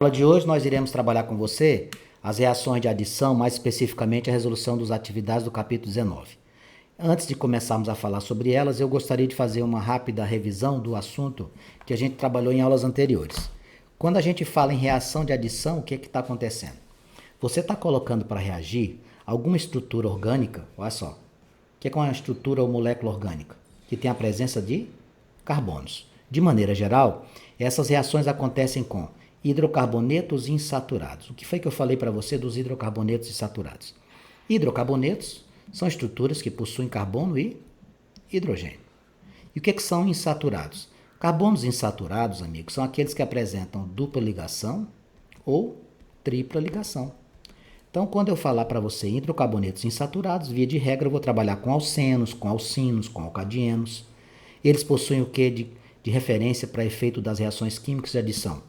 Na aula de hoje nós iremos trabalhar com você as reações de adição, mais especificamente a resolução das atividades do capítulo 19. Antes de começarmos a falar sobre elas, eu gostaria de fazer uma rápida revisão do assunto que a gente trabalhou em aulas anteriores. Quando a gente fala em reação de adição, o que está acontecendo? Você está colocando para reagir alguma estrutura orgânica, olha só, o que é uma estrutura ou molécula orgânica? Que tem a presença de carbonos. De maneira geral, essas reações acontecem com hidrocarbonetos insaturados. O que foi que eu falei para você dos hidrocarbonetos insaturados? Hidrocarbonetos são estruturas que possuem carbono e hidrogênio. E o que são insaturados? Carbonos insaturados, amigos, são aqueles que apresentam dupla ligação ou tripla ligação. Então, quando eu falar para você hidrocarbonetos insaturados, via de regra eu vou trabalhar com alcenos, com alcinos, com alcadienos. Eles possuem o que de referência para efeito das reações químicas de adição?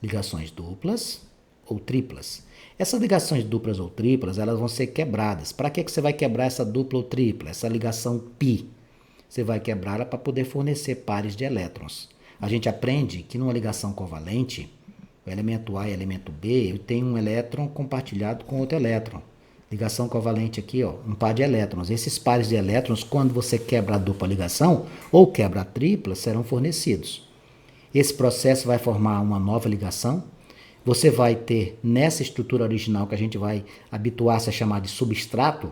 Ligações duplas ou triplas. Essas ligações duplas ou triplas, elas vão ser quebradas. Para que você vai quebrar essa dupla ou tripla? Essa ligação π. Você vai quebrá-la para poder fornecer pares de elétrons. A gente aprende que numa ligação covalente, o elemento A e o elemento B, eu tenho um elétron compartilhado com outro elétron. Ligação covalente aqui, ó, um par de elétrons. Esses pares de elétrons, quando você quebra a dupla ligação ou quebra a tripla, serão fornecidos. Esse processo vai formar uma nova ligação. Você vai ter nessa estrutura original que a gente vai habituar-se a chamar de substrato,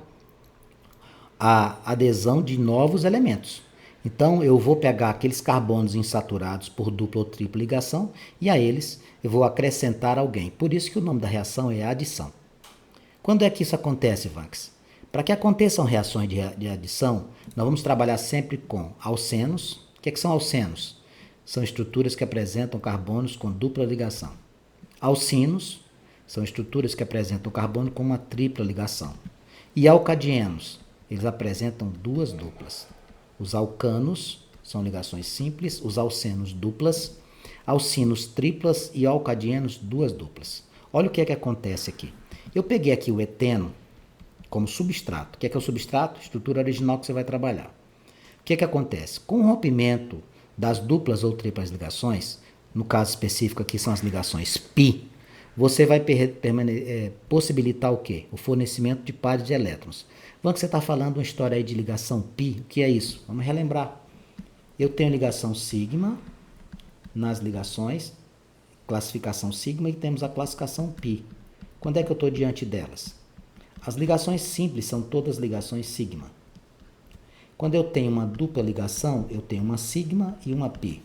a adesão de novos elementos. Então, eu vou pegar aqueles carbonos insaturados por dupla ou tripla ligação e a eles eu vou acrescentar alguém. Por isso que o nome da reação é adição. Quando é que isso acontece, Vanks? Para que aconteçam reações de adição, nós vamos trabalhar sempre com alcenos. O que são alcenos? São estruturas que apresentam carbonos com dupla ligação. Alcinos são estruturas que apresentam carbono com uma tripla ligação. E alcadienos, eles apresentam duas duplas. Os alcanos são ligações simples, os alcenos duplas, alcinos triplas e alcadienos duas duplas. Olha o que acontece aqui. Eu peguei aqui o eteno como substrato. O que é o substrato? Estrutura original que você vai trabalhar. O que acontece? Com o rompimento das duplas ou triplas ligações, no caso específico aqui são as ligações π, você vai possibilitar o quê? O fornecimento de pares de elétrons. Vamos que você está falando uma história aí de ligação π, o que é isso? Vamos relembrar. Eu tenho ligação sigma nas ligações, classificação sigma, e temos a classificação π. Quando é que eu estou diante delas? As ligações simples são todas ligações sigma. Quando eu tenho uma dupla ligação, eu tenho uma sigma e uma π.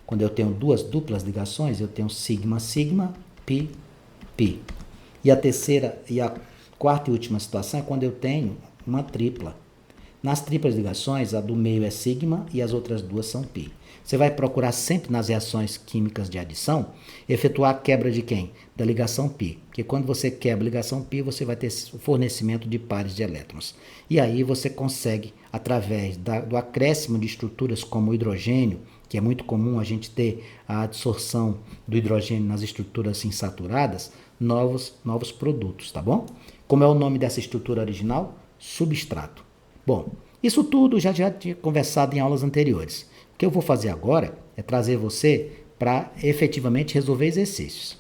Quando eu tenho duas duplas ligações, eu tenho sigma, sigma, π, π. E a terceira e a quarta e última situação é quando eu tenho uma tripla. Nas triplas ligações, a do meio é sigma e as outras duas são π. Você vai procurar sempre nas reações químicas de adição efetuar a quebra de quem? Da ligação π. Porque quando você quebra a ligação π, você vai ter o fornecimento de pares de elétrons. E aí você consegue, através do acréscimo de estruturas como o hidrogênio, que é muito comum a gente ter a adsorção do hidrogênio nas estruturas insaturadas, novos produtos, tá bom? Como é o nome dessa estrutura original? Substrato. Bom, isso tudo já tinha conversado em aulas anteriores. O que eu vou fazer agora é trazer você para efetivamente resolver exercícios.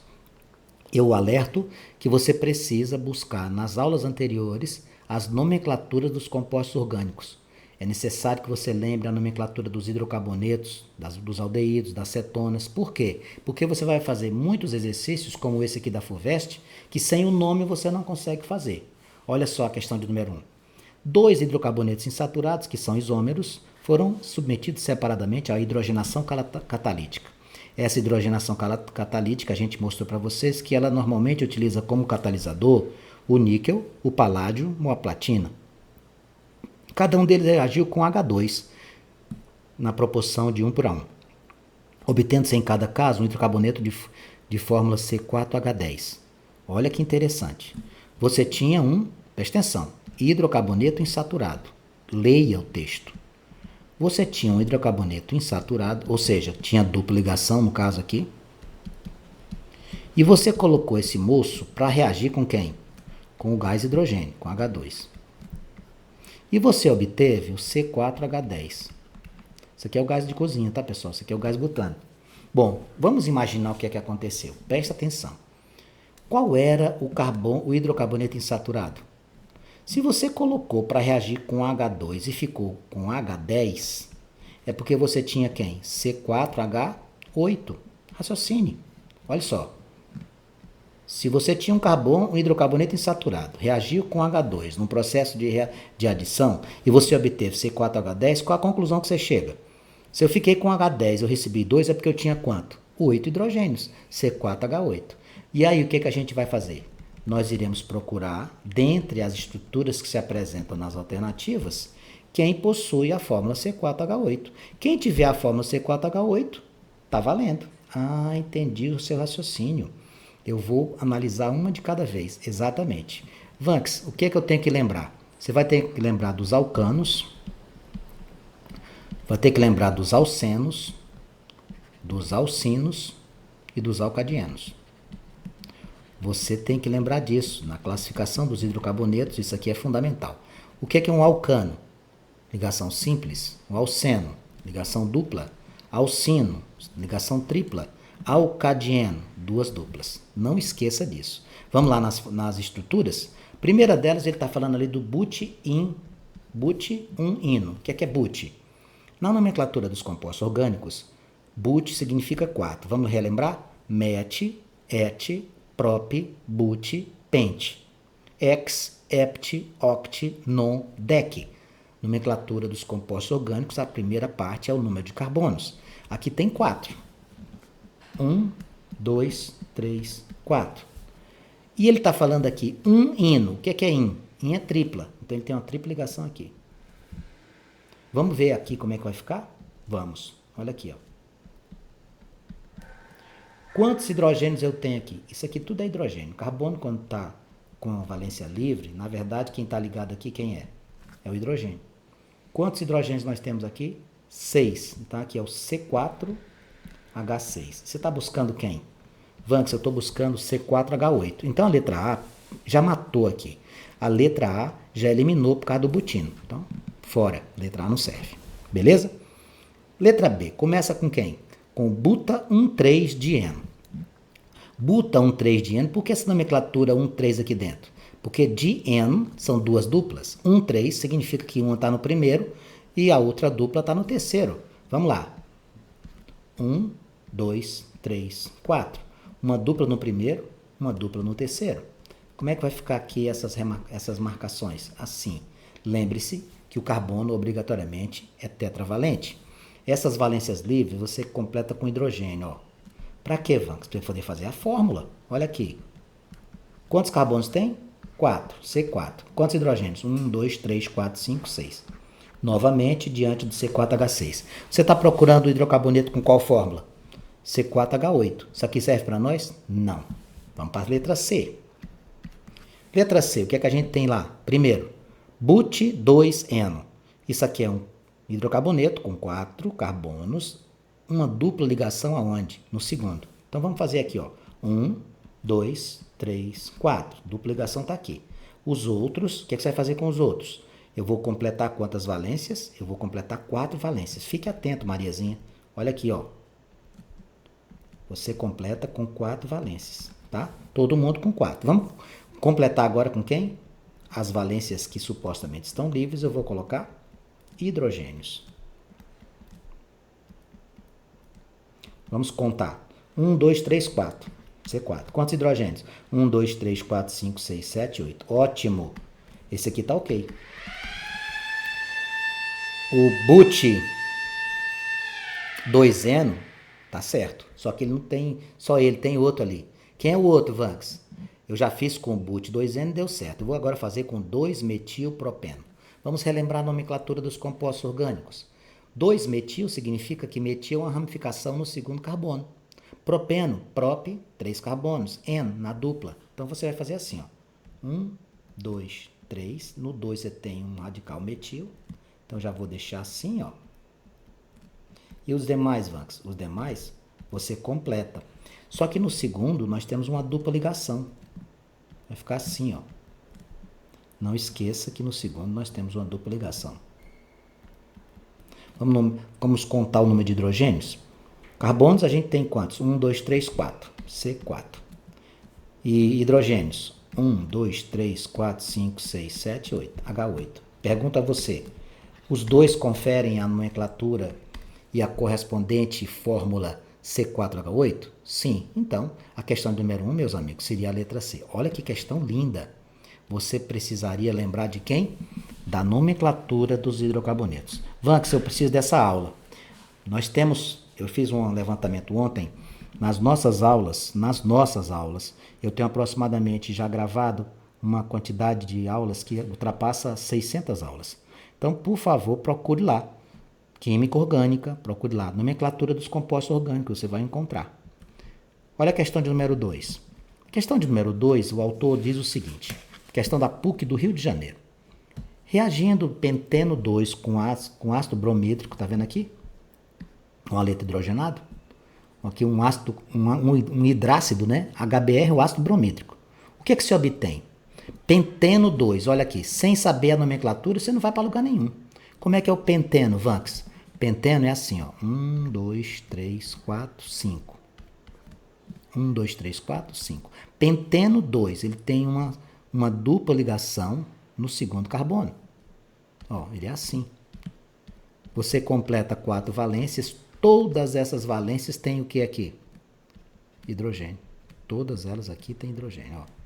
Eu alerto que você precisa buscar nas aulas anteriores as nomenclaturas dos compostos orgânicos. É necessário que você lembre a nomenclatura dos hidrocarbonetos, dos aldeídos, das cetonas. Por quê? Porque você vai fazer muitos exercícios, como esse aqui da FUVEST, que sem o nome você não consegue fazer. Olha só a questão de número 1. 2 hidrocarbonetos insaturados, que são isômeros, foram submetidos separadamente à hidrogenação catalítica. Essa hidrogenação catalítica, a gente mostrou para vocês que ela normalmente utiliza como catalisador o níquel, o paládio ou a platina. Cada um deles reagiu com H2, na proporção de 1:1, obtendo-se em cada caso um hidrocarboneto de fórmula C4H10. Olha que interessante. Você tinha presta atenção, hidrocarboneto insaturado. Leia o texto. Você tinha um hidrocarboneto insaturado, ou seja, tinha dupla ligação no caso aqui. E você colocou esse moço para reagir com quem? Com o gás hidrogênio, com H2. E você obteve o C4H10. Isso aqui é o gás de cozinha, tá, pessoal? Isso aqui é o gás butano. Bom, vamos imaginar o que é que aconteceu. Presta atenção. Qual era o hidrocarboneto insaturado? Se você colocou para reagir com H2 e ficou com H10, é porque você tinha quem? C4H8. Raciocine. Olha só. Se você tinha um hidrocarboneto insaturado, reagiu com H2 num processo de adição e você obteve C4H10, qual a conclusão que você chega? Se eu fiquei com H10 eu recebi 2, é porque eu tinha quanto? 8 hidrogênios, C4H8. E aí o que a gente vai fazer? Nós iremos procurar, dentre as estruturas que se apresentam nas alternativas, quem possui a fórmula C4H8. Quem tiver a fórmula C4H8, está valendo. Ah, entendi o seu raciocínio. Eu vou analisar uma de cada vez, exatamente. Vanks, o que é que eu tenho que lembrar? Você vai ter que lembrar dos alcanos, vai ter que lembrar dos alcenos, dos alcinos e dos alcadienos. Você tem que lembrar disso. Na classificação dos hidrocarbonetos, isso aqui é fundamental. O que é um alcano? Ligação simples. O alceno, ligação dupla. Alcino, ligação tripla. Alcadieno, duas duplas. Não esqueça disso. Vamos lá nas estruturas? Primeira delas, ele está falando ali do but-ino. O que é but? Na nomenclatura dos compostos orgânicos, but significa 4. Vamos relembrar? Met, et, prop, but, pent. Ex, hept, oct, non, dec. Nomenclatura dos compostos orgânicos, a primeira parte é o número de carbonos. Aqui tem 4. 1, 2, 3, 4. E ele está falando aqui, ino. O que é in? In é tripla. Então ele tem uma tripla ligação aqui. Vamos ver aqui como é que vai ficar? Vamos. Olha aqui, ó. Quantos hidrogênios eu tenho aqui? Isso aqui tudo é hidrogênio. Carbono, quando está com a valência livre, na verdade, quem está ligado aqui, quem é? É o hidrogênio. Quantos hidrogênios nós temos aqui? 6. Então, aqui é o C4H6. Você está buscando quem? Vanks, eu estou buscando C4H8. Então, a letra A já matou aqui. A letra A já eliminou por causa do butino. Então, fora. Letra A não serve. Beleza? Letra B. Começa com quem? Com buta 1,3-dieno. Buta 1,3-dieno, por que essa nomenclatura 1,3 aqui dentro? Porque dieno são duas duplas. 1,3 significa que uma está no primeiro e a outra dupla está no terceiro. Vamos lá. 1, 2, 3, 4. Uma dupla no primeiro, uma dupla no terceiro. Como é que vai ficar aqui essas marcações? Assim. Lembre-se que o carbono obrigatoriamente é tetravalente. Essas valências livres você completa com hidrogênio. Para quê, Vanks? Para poder fazer a fórmula. Olha aqui. Quantos carbonos tem? 4. C4. Quantos hidrogênios? 1, 2, 3, 4, 5, 6. Novamente, diante do C4H6. Você está procurando o hidrocarboneto com qual fórmula? C4H8. Isso aqui serve para nós? Não. Vamos para a letra C. Letra C, o que é que a gente tem lá? Primeiro, but2eno. Isso aqui é um hidrocarboneto com 4 carbonos, uma dupla ligação aonde? No segundo. Então vamos fazer aqui, ó. 1, 2, 3, 4. Dupla ligação está aqui. Os outros, o que é que você vai fazer com os outros? Eu vou completar quantas valências? Eu vou completar 4 valências. Fique atento, Mariazinha. Olha aqui, ó. Você completa com 4 valências, tá? Todo mundo com 4. Vamos completar agora com quem? As valências que supostamente estão livres, eu vou colocar hidrogênios. Vamos contar. 1, 2, 3, 4. C4. Quantos hidrogênios? 1, 2, 3, 4, 5, 6, 7, 8. Ótimo. Esse aqui tá ok. O but2eno tá certo. Só que ele não tem, só ele, tem outro ali. Quem é o outro, Vanks? Eu já fiz com o but2eno e deu certo. Eu vou agora fazer com 2-metilpropeno. Vamos relembrar a nomenclatura dos compostos orgânicos. 2-metil significa que metil é uma ramificação no segundo carbono. Propeno, prop, 3 carbonos. En, na dupla. Então você vai fazer assim, ó. 1, 2, 3. No 2 você tem um radical metil. Então já vou deixar assim, ó. E os demais, Vanks? Os demais você completa. Só que no segundo nós temos uma dupla ligação. Vai ficar assim, ó. Não esqueça que no segundo nós temos uma dupla ligação. Vamos contar o número de hidrogênios? Carbonos a gente tem quantos? 1, 2, 3, 4. C4. E hidrogênios? 1, 2, 3, 4, 5, 6, 7, 8. H8. Pergunta a você. Os dois conferem a nomenclatura e a correspondente fórmula C4H8? Sim. Então, a questão número 1, meus amigos, seria a letra C. Olha que questão linda. Você precisaria lembrar de quem? Da nomenclatura dos hidrocarbonetos. Vanx, eu preciso dessa aula. Eu fiz um levantamento ontem, nas nossas aulas, eu tenho aproximadamente já gravado uma quantidade de aulas que ultrapassa 600 aulas. Então, por favor, procure lá. Química orgânica, procure lá. Nomenclatura dos compostos orgânicos, você vai encontrar. Olha a questão de número 2. A questão de número 2, o autor diz o seguinte. Questão da PUC do Rio de Janeiro. Reagindo penteno 2 com ácido bromídrico, tá vendo aqui? Um haleto hidrogenado. Aqui um ácido, um hidrácido, né? HBr é o ácido bromídrico. O que se obtém? Penteno 2, olha aqui, sem saber a nomenclatura, você não vai para lugar nenhum. Como é que é o penteno, Vanx? Penteno é assim, ó. 1, 2, 3, 4, 5. 1, 2, 3, 4, 5. Penteno 2, ele tem uma dupla ligação no segundo carbono. Ó, ele é assim. Você completa 4 valências, todas essas valências têm o que aqui? Hidrogênio. Todas elas aqui têm hidrogênio, ó.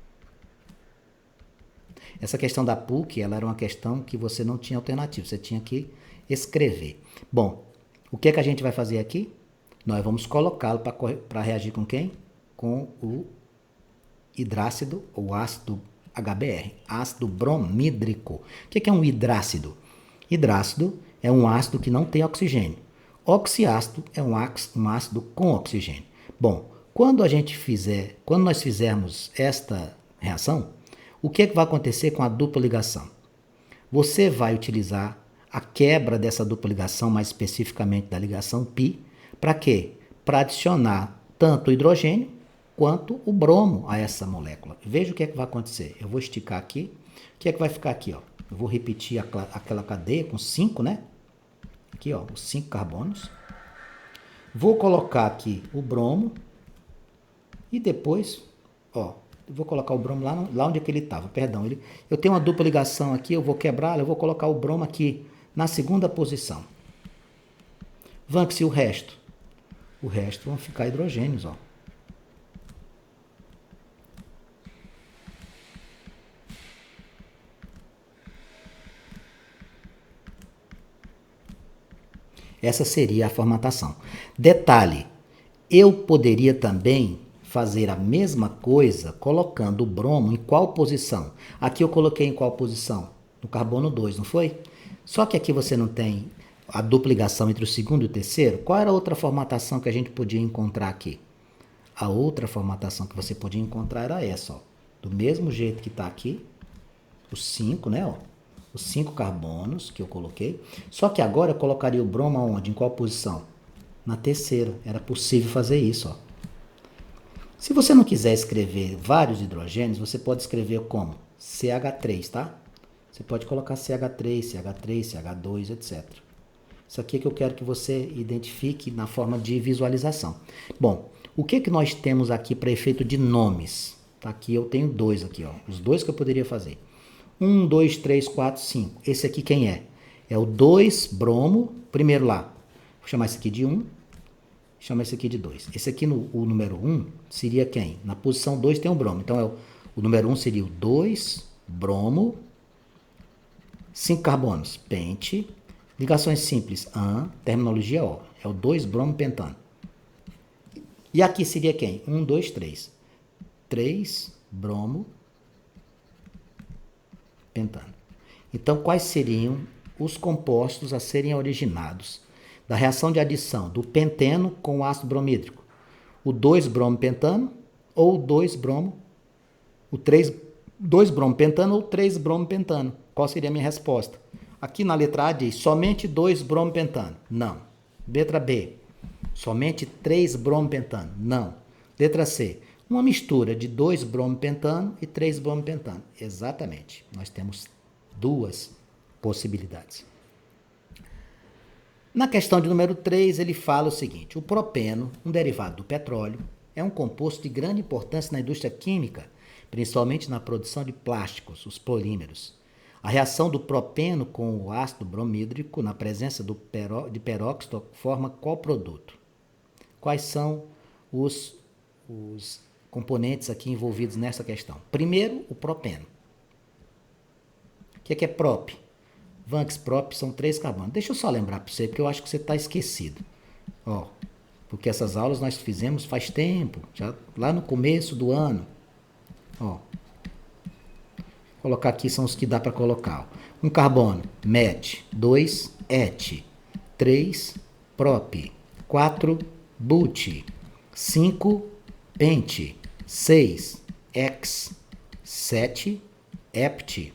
Essa questão da PUC, ela era uma questão que você não tinha alternativa, você tinha que escrever. Bom, o que é que a gente vai fazer aqui? Nós vamos colocá-lo para reagir com quem? Com o hidrácido ou ácido HBr, ácido bromídrico. O que é um hidrácido? Hidrácido é um ácido que não tem oxigênio. Oxiácido é um ácido com oxigênio. Bom, quando nós fizermos esta reação, o que é que vai acontecer com a dupla ligação? Você vai utilizar a quebra dessa dupla ligação, mais especificamente da ligação π, para quê? Para adicionar tanto o hidrogênio quanto o bromo a essa molécula. Veja o que é que vai acontecer. Eu vou esticar aqui. O que é que vai ficar aqui? Ó? Eu vou repetir aquela cadeia com 5, né? Aqui, ó, os 5 carbonos. Vou colocar aqui o bromo. E depois, ó, eu vou colocar o bromo lá onde é que ele estava. Perdão, eu tenho uma dupla ligação aqui, eu vou quebrá-la, eu vou colocar o bromo aqui na segunda posição. Vanx, e o resto? O resto vão ficar hidrogênios, ó. Essa seria a formatação. Detalhe, eu poderia também fazer a mesma coisa colocando o bromo em qual posição? Aqui eu coloquei em qual posição? No carbono 2, não foi? Só que aqui você não tem a dupla ligação entre o segundo e o terceiro. Qual era a outra formatação que a gente podia encontrar aqui? A outra formatação que você podia encontrar era essa, ó. Do mesmo jeito que está aqui, os 5, né? Ó, os 5 carbonos que eu coloquei. Só que agora eu colocaria o bromo aonde? Em qual posição? Na terceira. Era possível fazer isso, ó. Se você não quiser escrever vários hidrogênios, você pode escrever como? CH3, tá? Você pode colocar CH3, CH3, CH2, etc. Isso aqui é que eu quero que você identifique na forma de visualização. Bom, o que nós temos aqui para efeito de nomes? Tá, aqui eu tenho 2 aqui, ó. Os 2 que eu poderia fazer. 1, 2, 3, 4, 5. Esse aqui quem é? É o 2-bromo. Primeiro lá. Vou chamar esse aqui de 1. Chama esse aqui de 2. Esse aqui, o número 1, seria quem? Na posição 2 tem o bromo. Então, o número 1 seria o 2-bromo. 5 carbonos, pente. Ligações simples, an. Terminologia O. É o 2-bromo pentano. E aqui seria quem? 1, 2, 3. 3-bromo pentano. Então, quais seriam os compostos a serem originados da reação de adição do penteno com o ácido bromídrico? O 2-bromo pentano ou o 2-bromo, o 2-bromo pentano ou 3-bromo pentano? Qual seria a minha resposta? Aqui na letra A diz somente 2-bromo pentano. Não. Letra B, somente 3-bromo pentano. Não. Letra C, uma mistura de 2-bromo pentano e 3-bromo pentano. Exatamente. Nós temos duas possibilidades. Na questão de número 3, ele fala o seguinte: o propeno, um derivado do petróleo, é um composto de grande importância na indústria química, principalmente na produção de plásticos, os polímeros. A reação do propeno com o ácido bromídrico na presença de peróxido forma qual produto? Quais são os componentes aqui envolvidos nessa questão? Primeiro, o propeno. O que é prop? Vanks, prop são 3 carbonos. Deixa eu só lembrar para você, porque eu acho que você está esquecido. Ó, porque essas aulas nós fizemos faz tempo, já lá no começo do ano. Ó, vou colocar aqui são os que dá para colocar. Ó. 1 carbono, met. 2, et. 3, prop. 4, but. 5, pente. 6, ex. 7, hept.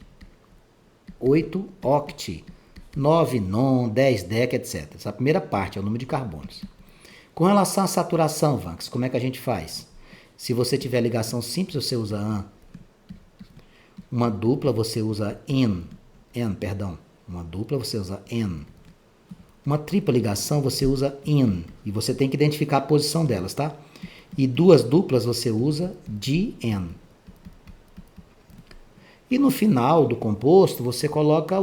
8, oct. 9, non. 10, dec, etc. Essa primeira parte é o número de carbonos. Com relação à saturação, Vanks, como é que a gente faz? Se você tiver ligação simples, você usa an. Uma dupla, você usa uma dupla, você usa en. Uma tripla ligação, você usa in. E você tem que identificar a posição delas, tá? E 2 duplas, você usa di-en. E no final do composto, você coloca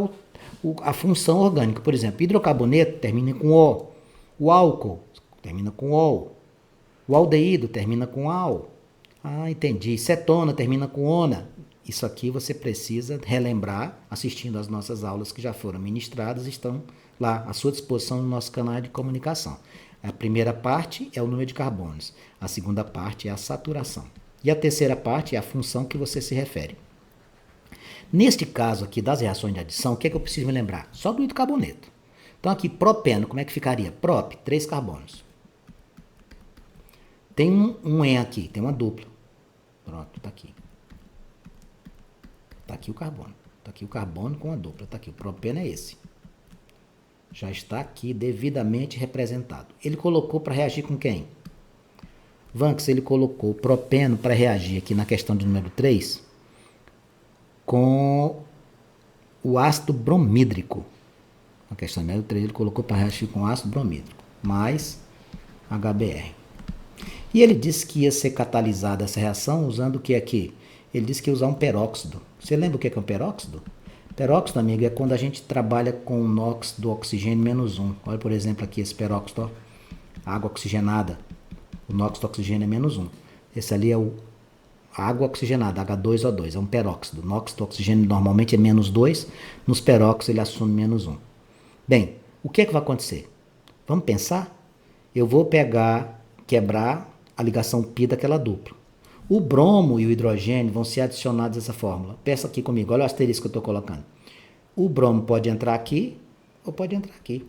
a função orgânica. Por exemplo, hidrocarboneto termina com O. O álcool termina com OL. O aldeído termina com AL. Ah, entendi. Cetona termina com ONA. Isso aqui você precisa relembrar assistindo às nossas aulas que já foram ministradas, estão lá à sua disposição no nosso canal de comunicação. A primeira parte é o número de carbonos. A segunda parte é a saturação. E a terceira parte é a função que você se refere. Neste caso aqui das reações de adição, o que é que eu preciso me lembrar? Só do hidrocarboneto. Então aqui, propeno, como é que ficaria? Prop, 3 carbonos. Tem um en aqui, tem uma dupla. Pronto, tá aqui. Tá aqui o carbono. Tá aqui o carbono com a dupla. Tá aqui, o propeno é esse. Já está aqui devidamente representado. Ele colocou para reagir com quem? Vanks, ele colocou o propeno para reagir aqui na questão de número 3 com o ácido bromídrico. Na questão número 3 ele colocou para reagir com ácido bromídrico, mais HBr. E ele disse que ia ser catalisada essa reação usando o que aqui? Ele disse que ia usar um peróxido. Você lembra o que é um peróxido? Peróxido, amigo, é quando a gente trabalha com o NOx do oxigênio -1. Olha, por exemplo, aqui esse peróxido, ó, água oxigenada. O NOx do oxigênio é -1. Esse ali é a água oxigenada, H2O2, é um peróxido. O NOx do oxigênio normalmente é -2, nos peróxidos ele assume -1. Bem, o que é que vai acontecer? Vamos pensar? Eu vou quebrar a ligação π daquela dupla. O bromo e o hidrogênio vão ser adicionados a essa fórmula. Pensa aqui comigo, olha o asterisco que eu estou colocando. O bromo pode entrar aqui ou pode entrar aqui.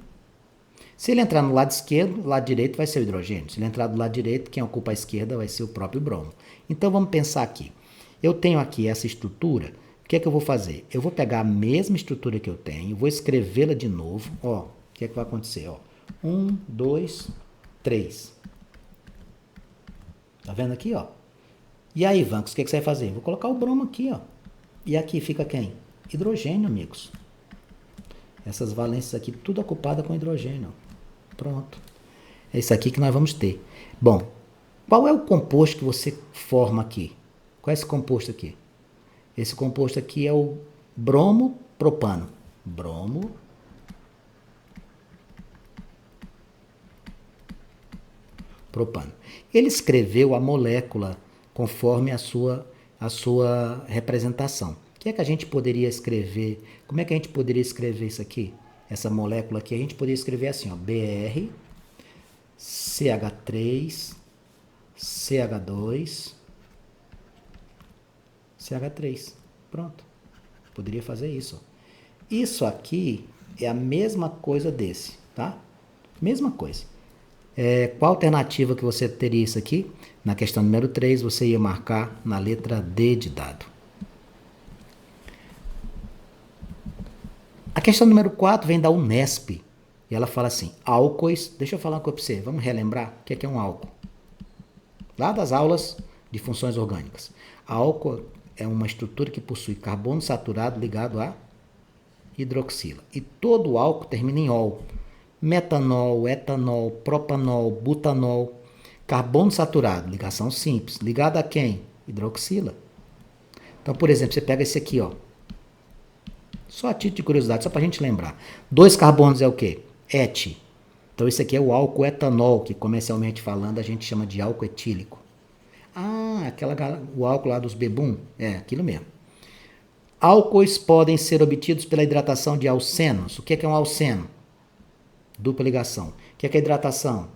Se ele entrar no lado esquerdo, o lado direito vai ser o hidrogênio. Se ele entrar do lado direito, quem ocupa a esquerda vai ser o próprio bromo. Então vamos pensar aqui. Eu tenho aqui essa estrutura. O que é que eu vou fazer? Eu vou pegar a mesma estrutura que eu tenho, vou escrevê-la de novo. Ó, o que é que vai acontecer? Ó, 1, 2, 3. Tá vendo aqui, ó? E aí, Vanks, o que você vai fazer? Vou colocar o bromo aqui, ó. E aqui fica quem? Hidrogênio, amigos. Essas valências aqui, tudo ocupada com hidrogênio. Pronto. É isso aqui que nós vamos ter. Bom, qual é o composto que você forma aqui? Qual é esse composto aqui? Esse composto aqui é o bromo-propano. Bromo. Propano. Ele escreveu a molécula conforme a sua representação. O que é que a gente poderia escrever? Como é que a gente poderia escrever isso aqui? Essa molécula aqui, a gente poderia escrever assim, ó, Br, CH3, CH2, CH3. Pronto. Poderia fazer isso. Isso aqui é a mesma coisa desse, tá? Mesma coisa. Qual alternativa que você teria isso aqui? Na questão número 3, você ia marcar na letra D de dado. A questão número 4 vem da Unesp. E ela fala assim, álcoois... Deixa eu falar uma coisa para você. Vamos relembrar o que é um álcool. Lá das aulas de funções orgânicas. Álcool é uma estrutura que possui carbono saturado ligado a hidroxila. E todo álcool termina em ol. Metanol, etanol, propanol, butanol, carbono saturado, ligação simples. Ligado a quem? Hidroxila. Então, por exemplo, você pega esse aqui, ó. Só a título de curiosidade, só para a gente lembrar. 2 carbonos é o quê? Et. Então, esse aqui é o álcool etanol, que comercialmente falando a gente chama de álcool etílico. Ah, o álcool lá dos bebum? É, aquilo mesmo. Álcoois podem ser obtidos pela hidratação de alcenos. O que é um alceno? Dupla ligação. O que é hidratação?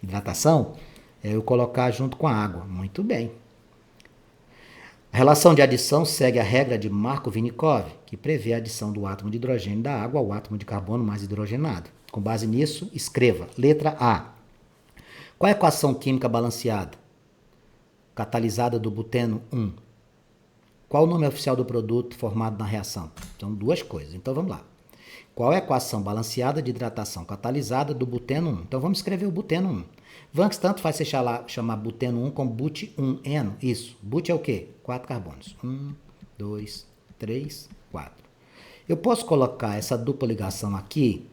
Hidratação é eu colocar junto com a água. Muito bem. A relação de adição segue a regra de Markov-Vinnikov, que prevê a adição do átomo de hidrogênio da água ao átomo de carbono mais hidrogenado. Com base nisso, escreva. Letra A. Qual é a equação química balanceada? Catalisada do buteno 1. Qual o nome oficial do produto formado na reação? São duas coisas. Então vamos lá. Qual é a equação balanceada de hidratação catalisada do buteno 1? Então vamos escrever o buteno 1. Vanks tanto faz você chamar buteno 1 como but1eno. Isso. But é o quê? 4 carbonos. 1, 2, 3, 4. Eu posso colocar essa dupla ligação aqui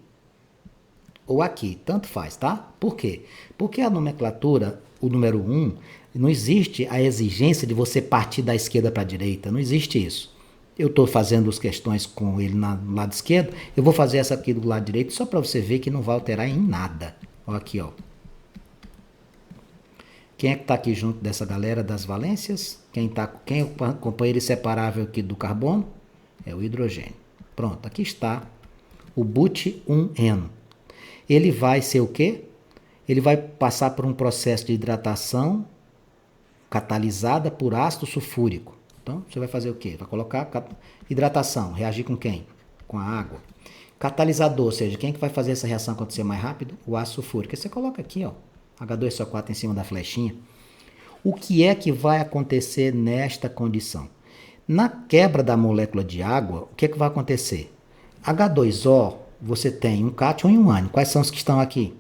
ou aqui. Tanto faz, tá? Por quê? Porque a nomenclatura, o número 1, não existe a exigência de você partir da esquerda para a direita. Não existe isso. Eu estou fazendo as questões com ele no lado esquerdo, eu vou fazer essa aqui do lado direito só para você ver que não vai alterar em nada. Ó, aqui, ó. Quem é que está aqui junto dessa galera das valências? Quem é o companheiro inseparável aqui do carbono? É o hidrogênio. Pronto, aqui está o but1eno. Ele vai ser o quê? Ele vai passar por um processo de hidratação catalisada por ácido sulfúrico. Então, você vai fazer o quê? Vai colocar hidratação, reagir com quem? Com a água. Catalisador, ou seja, quem é que vai fazer essa reação acontecer mais rápido? O ácido sulfúrico. Aí você coloca aqui, ó, H2SO4 em cima da flechinha. O que é que vai acontecer nesta condição? Na quebra da molécula de água, o que é que vai acontecer? H2O, você tem um cátion e um ânion. Quais são os que estão aqui?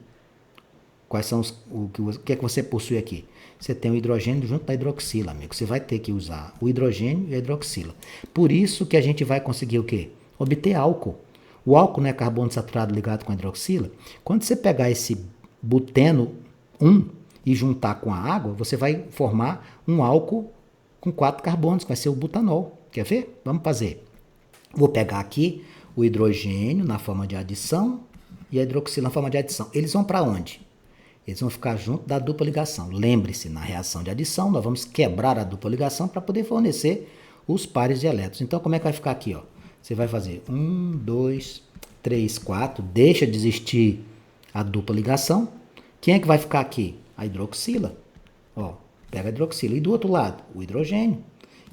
Quais são o que é que você possui aqui? Você tem o hidrogênio junto da hidroxila, amigo. Você vai ter que usar o hidrogênio e a hidroxila. Por isso que a gente vai conseguir o quê? Obter álcool. O álcool não é carbono saturado ligado com a hidroxila. Quando você pegar esse buteno 1 e juntar com a água, você vai formar um álcool com 4 carbonos, que vai ser o butanol. Quer ver? Vamos fazer. Vou pegar aqui o hidrogênio na forma de adição e a hidroxila na forma de adição. Eles vão para onde? Eles vão ficar junto da dupla ligação. Lembre-se, na reação de adição, nós vamos quebrar a dupla ligação para poder fornecer os pares de elétrons. Então, como é que vai ficar aqui? Ó? Você vai fazer 1, 2, 3, 4. Deixa de existir a dupla ligação. Quem é que vai ficar aqui? A hidroxila. Ó, pega a hidroxila. E do outro lado, o hidrogênio.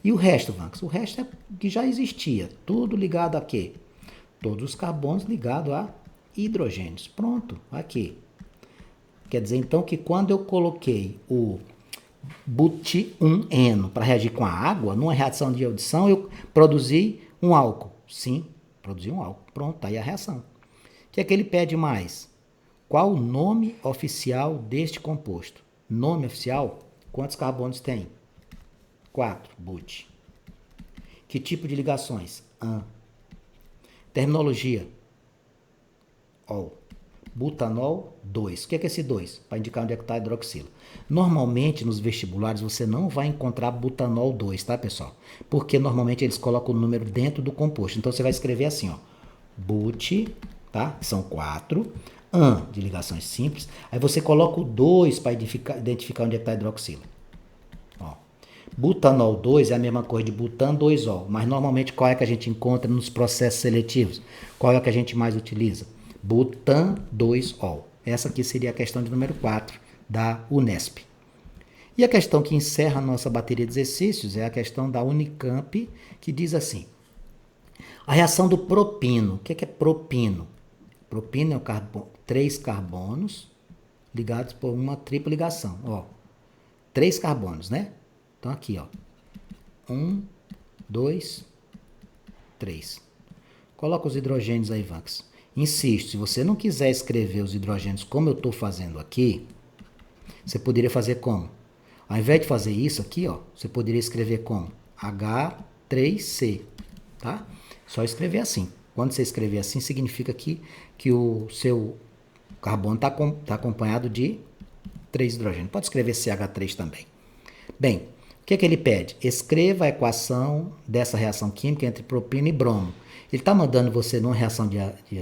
E o resto, Vanks? O resto é que já existia. Tudo ligado a quê? Todos os carbonos ligados a hidrogênios. Pronto, aqui. Quer dizer, então, que quando eu coloquei o but1eno para reagir com a água, numa reação de adição, eu produzi um álcool. Sim, produzi um álcool. Pronto, tá aí a reação. O que é que ele pede mais? Qual o nome oficial deste composto? Nome oficial? Quantos carbonos tem? 4, but. Que tipo de ligações? An. Terminologia? Ol. Butanol 2. O que é esse 2? Para indicar onde é que está a hidroxila. Normalmente, nos vestibulares, você não vai encontrar butanol 2, tá, pessoal? Porque normalmente eles colocam o número dentro do composto. Então, você vai escrever assim, ó. But, tá? São 4. An, de ligações simples. Aí você coloca o 2 para identificar onde é que está a hidroxila. Ó. Butanol 2 é a mesma coisa de butan 2-ol. Mas, normalmente, qual é que a gente encontra nos processos seletivos? Qual é que a gente mais utiliza? Butan 2-ol. Essa aqui seria a questão de número 4 da Unesp. E a questão que encerra a nossa bateria de exercícios é a questão da Unicamp, que diz assim: a reação do propino. O que é propino? Propino é 3 carbonos ligados por uma tripla ligação. Ó, 3 carbonos, né? Então aqui, ó. 1, 2, 3. Coloca os hidrogênios aí, Vanks. Insisto, se você não quiser escrever os hidrogênios como eu estou fazendo aqui, você poderia fazer como? Ao invés de fazer isso aqui, ó, você poderia escrever como? H3C, tá? Só escrever assim. Quando você escrever assim, significa que o seu carbono tá acompanhado de 3 hidrogênios. Pode escrever CH3 também. Bem, o que ele pede? Escreva a equação dessa reação química entre propino e bromo. Ele está mandando você, numa reação de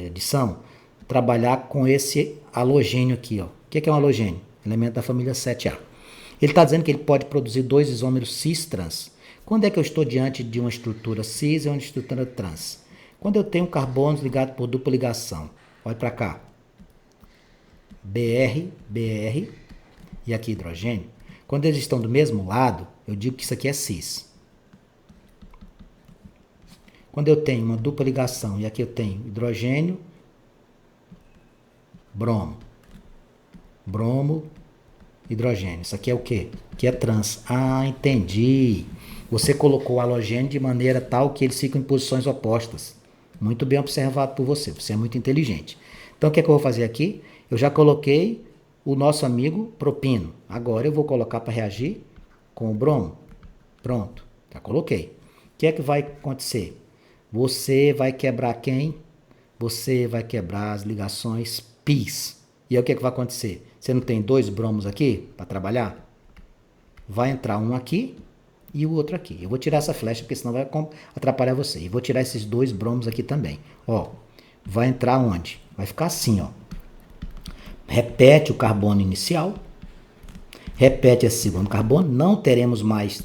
adição, trabalhar com esse halogênio aqui. Ó. O que é um halogênio? Elemento da família 7A. Ele está dizendo que ele pode produzir 2 isômeros cis-trans. Quando é que eu estou diante de uma estrutura cis e uma estrutura trans? Quando eu tenho carbonos ligados por dupla ligação. Olha para cá. BR, BR e aqui hidrogênio. Quando eles estão do mesmo lado, eu digo que isso aqui é cis. Quando eu tenho uma dupla ligação e aqui eu tenho hidrogênio, bromo, bromo, hidrogênio. Isso aqui é o quê? Aqui é trans. Ah, entendi. Você colocou o halogênio de maneira tal que eles ficam em posições opostas. Muito bem observado por você. Você é muito inteligente. Então, o que é que eu vou fazer aqui? Eu já coloquei o nosso amigo propino. Agora eu vou colocar para reagir com o bromo. Pronto. Já coloquei. O que é que vai acontecer? Você vai quebrar quem? Você vai quebrar as ligações πs. E aí o que é que vai acontecer? Você não tem 2 bromos aqui para trabalhar? Vai entrar um aqui e o outro aqui. Eu vou tirar essa flecha porque senão vai atrapalhar você. E vou tirar esses 2 bromos aqui também. Ó, vai entrar onde? Vai ficar assim, ó. Repete o carbono inicial. Repete esse segundo carbono. Não teremos mais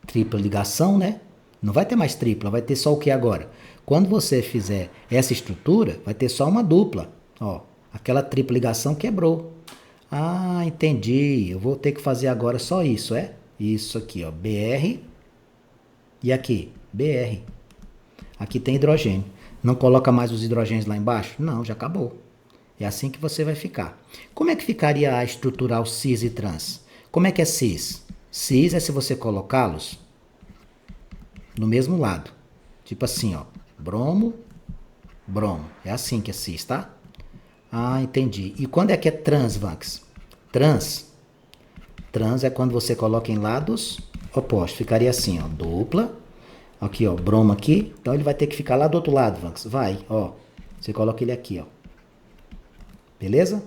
tripla ligação, né? Não vai ter mais tripla, vai ter só o que agora? Quando você fizer essa estrutura, vai ter só uma dupla. Ó, aquela tripla ligação quebrou. Ah, entendi. Eu vou ter que fazer agora só isso, é? Isso aqui, ó, BR e aqui, BR. Aqui tem hidrogênio. Não coloca mais os hidrogênios lá embaixo? Não, já acabou. É assim que você vai ficar. Como é que ficaria a estrutural cis e trans? Como é que é cis? Cis é se você colocá-los no mesmo lado. Tipo assim, ó, bromo, bromo. É assim que é cis, tá? Ah, entendi. E quando é que é trans, Vanks? Trans é quando você coloca em lados opostos. Ficaria assim, ó, dupla. Aqui, ó, bromo aqui. Então ele vai ter que ficar lá do outro lado, Vanks. Vai, ó. Você coloca ele aqui, ó. Beleza?